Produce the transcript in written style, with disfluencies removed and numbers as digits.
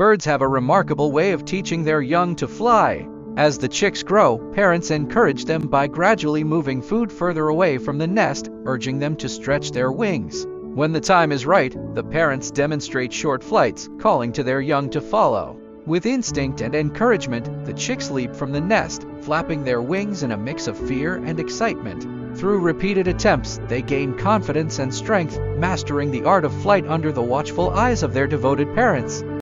Birds have a remarkable way of teaching their young to fly. As the chicks grow, parents encourage them by gradually moving food further away from the nest, urging them to stretch their wings. When the time is right, the parents demonstrate short flights, calling to their young to follow. With instinct and encouragement, the chicks leap from the nest, flapping their wings in a mix of fear and excitement. Through repeated attempts, they gain confidence and strength, mastering the art of flight under the watchful eyes of their devoted parents.